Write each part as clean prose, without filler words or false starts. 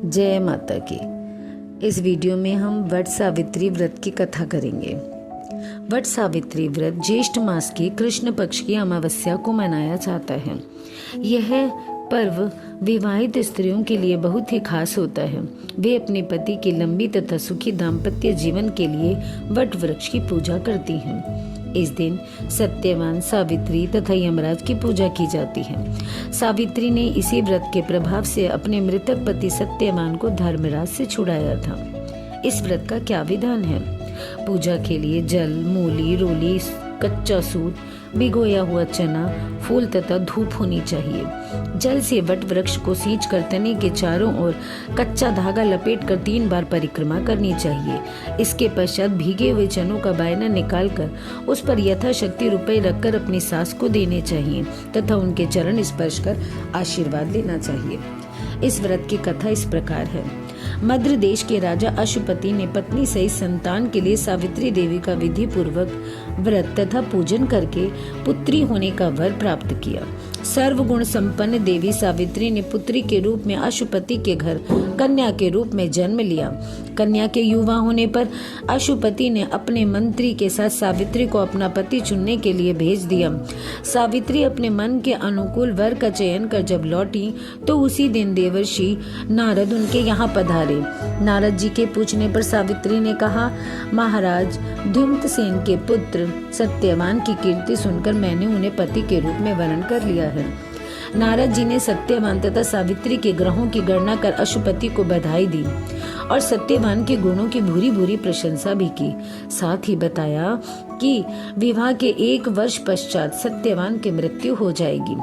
जय माता की। इस वीडियो में हम वट सावित्री व्रत की कथा करेंगे। वट सावित्री व्रत ज्येष्ठ मास की कृष्ण पक्ष की अमावस्या को मनाया जाता है। यह पर्व विवाहित स्त्रियों के लिए बहुत ही खास होता है। वे अपने पति की लंबी तथा सुखी दाम्पत्य जीवन के लिए वट वृक्ष की पूजा करती हैं। इस दिन सत्यवान, सावित्री तथा यमराज की पूजा की जाती है। सावित्री ने इसी व्रत के प्रभाव से अपने मृतक पति सत्यवान को धर्मराज से छुड़ाया था। इस व्रत का क्या विधान है? पूजा के लिए जल, मूली, रोली, कच्चा सूत, भिगोया हुआ चना, फूल तथा धूप होनी चाहिए। जल से वट वृक्ष को सींचकर तने के चारों ओर कच्चा धागा लपेटकर 3 बार परिक्रमा करनी चाहिए। इसके पश्चात भीगे हुए चनों का बायना निकालकर उस पर यथाशक्ति रुपए रखकर अपनी सास को देने चाहिए तथा उनके चरण स्पर्श कर आशीर्वाद लेना चाहिए। इस व्रत की कथा इस प्रकार है। मद्र देश के राजा अशुपति ने पत्नी सहित संतान के लिए सावित्री देवी का विधि पूर्वक व्रत तथा पूजन करके पुत्री होने का वर प्राप्त किया। सर्वगुण संपन्न देवी सावित्री ने पुत्री के रूप में अशुपति के घर कन्या के रूप में जन्म लिया। कन्या के युवा होने पर अशुपति ने अपने मंत्री के साथ सावित्री को अपना पति चुनने के लिए भेज दिया। सावित्री अपने मन के अनुकूल वर का चयन कर जब लौटी तो उसी दिन देवर्षि नारद उनके यहाँ पधारे। नारद जी के पूछने पर सावित्री ने कहा, महाराज, धूम्रसेन के पुत्र सत्यवान की कीर्ति सुनकर मैंने उन्हें पति के रूप में वरण कर लिया है। नारद जी ने सत्यवान तथा सावित्री के ग्रहों की गणना कर अशुपति को बधाई दी और सत्यवान के गुणों की भूरी भूरी प्रशंसा भी की। साथ ही बताया कि विवाह के 1 वर्ष पश्चात सत्यवान की मृत्यु हो जाएगी।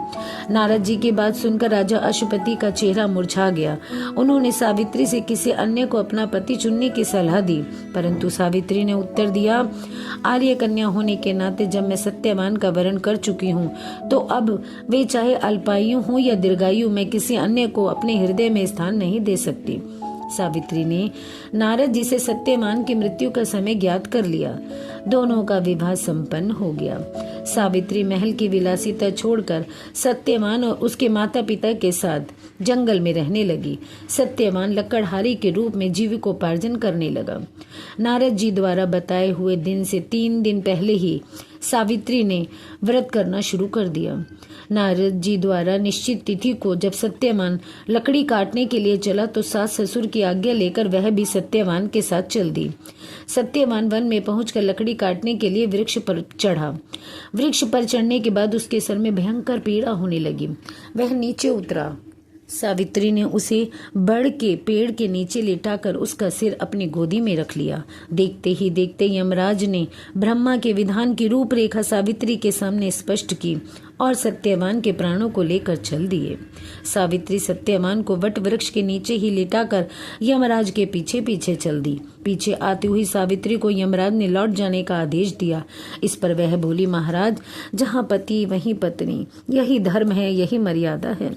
नारद जी की बात सुनकर राजा अशुपति का चेहरा मुरझा गया। उन्होंने सावित्री से किसी अन्य को अपना पति चुनने की सलाह दी, परंतु सावित्री ने उत्तर दिया, आर्य कन्या होने के नाते जब मैं सत्यवान का वरण कर चुकी हूँ तो अब वे चाहे अल्पायु हो या दीर्घायु, मैं किसी अन्य को अपने हृदय में स्थान नहीं दे सकती। सावित्री ने नारद जी से सत्यवान की मृत्यु का समय ज्ञात कर लिया। दोनों का विवाह संपन्न हो गया। सावित्री महल की विलासिता छोड़कर सत्यवान और उसके माता पिता के साथ जंगल में रहने लगी। सत्यवान लकड़हारी के रूप में जीविकोपार्जन करने लगा। नारद जी द्वारा बताए हुए दिन से 3 दिन पहले ही सावित्री ने व्रत करना शुरू कर दिया। नारद जी द्वारा निश्चित तिथि को जब सत्यवान लकड़ी काटने के लिए चला तो सास ससुर की आज्ञा लेकर वह भी सत्यवान के साथ चल दी। सत्यवान वन में पहुंचकर लकड़ी काटने के लिए वृक्ष पर चढ़ा। वृक्ष पर चढ़ने के बाद उसके सर में भयंकर पीड़ा होने लगी। वह नीचे उतरा। सावित्री ने उसे बड़ के पेड़ के नीचे लेटाकर उसका सिर अपनी गोदी में रख लिया। देखते ही देखते यमराज ने ब्रह्मा के विधान की रूपरेखा सावित्री के सामने स्पष्ट की और सत्यवान के प्राणों को लेकर चल दिए। सावित्री सत्यवान को वट वृक्ष के नीचे ही लेटाकर यमराज के पीछे पीछे चल दी। पीछे आती हुई सावित्री को यमराज ने लौट जाने का आदेश दिया। इस पर वह बोली, महाराज, जहाँ पति वहीं पत्नी, यही धर्म है, यही मर्यादा है।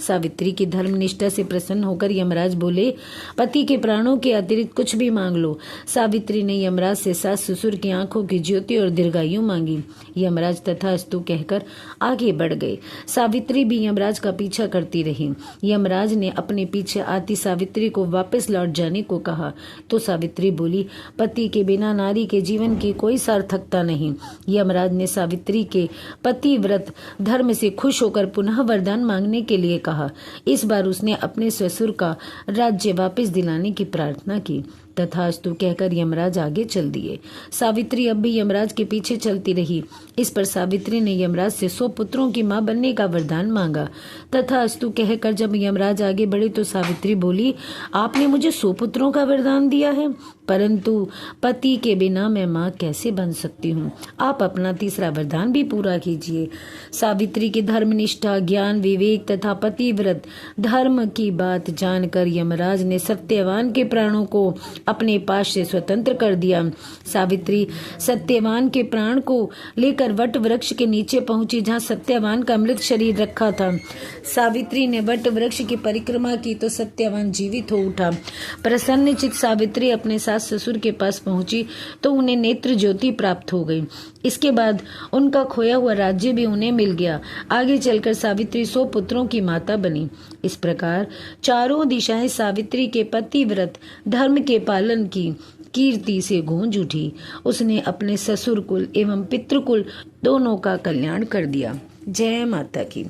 सावित्री की धर्मनिष्ठा से प्रसन्न होकर यमराज बोले, पति के प्राणों के अतिरिक्त कुछ भी मांग लो। सावित्री ने यमराज से सास ससुर की आंखों की ज्योति और दीर्घायु मांगी। यमराज तथास्तु कहकर आगे बढ़ गए। सावित्री भी यमराज का पीछा करती रही। यमराज ने अपने पीछे आती सावित्री को वापस लौट जाने को कहा तो सावित्री बोली, पति के बिना नारी के जीवन की कोई सार्थकता नहीं। यमराज ने सावित्री के पतिव्रत धर्म से खुश होकर पुनः वरदान मांगने के लिए कहा। इस बार उसने अपने ससुर का राज्य वापस दिलाने की प्रार्थना की। तथास्तु कहकर यमराज आगे चल दिए। सावित्री अब भी यमराज के पीछे चलती रही। इस पर सावित्री ने यमराज से 100 पुत्रों की मां बनने का वरदान मांगा। तथास्तु कहकर जब यमराज आगे बढ़े तो सावित्री बोली, आपने मुझे 100 पुत्रों का वरदान दिया है, परंतु पति के बिना मैं मां कैसे बन सकती हूँ? आप अपना तीसरा वरदान भी पूरा कीजिए। सावित्री की धर्मनिष्ठा, ज्ञान, विवेक तथा पतिव्रत धर्म की बात जानकर यमराज ने सत्यवान के प्राणों को अपने पास से स्वतंत्र कर दिया। सावित्री सत्यवान के प्राण को लेकर वट वृक्ष के नीचे पहुंची जहां सत्यवान का मृत शरीर रखा था। सावित्री ने वट वृक्ष की परिक्रमा की तो सत्यवान जीवित हो उठा। प्रसन्नचित्त सावित्री अपने साथ सास ससुर के पास पहुंची तो उन्हें नेत्र ज्योति प्राप्त हो गई। इसके बाद उनका खोया हुआ राज्य भी उन्हें मिल गया। आगे चलकर सावित्री 100 पुत्रों की माता बनी। इस प्रकार चारों दिशाएं सावित्री के पतिव्रत धर्म के पालन की कीर्ति से गूंज उठी। उसने अपने ससुर कुल एवं पितृकुल दोनों का कल्याण कर दिया। जय माता की।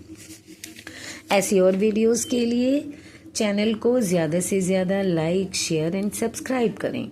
ऐसी और वीडियोस के लिए चैनल को ज़्यादा से ज़्यादा लाइक, शेयर एंड सब्सक्राइब करें।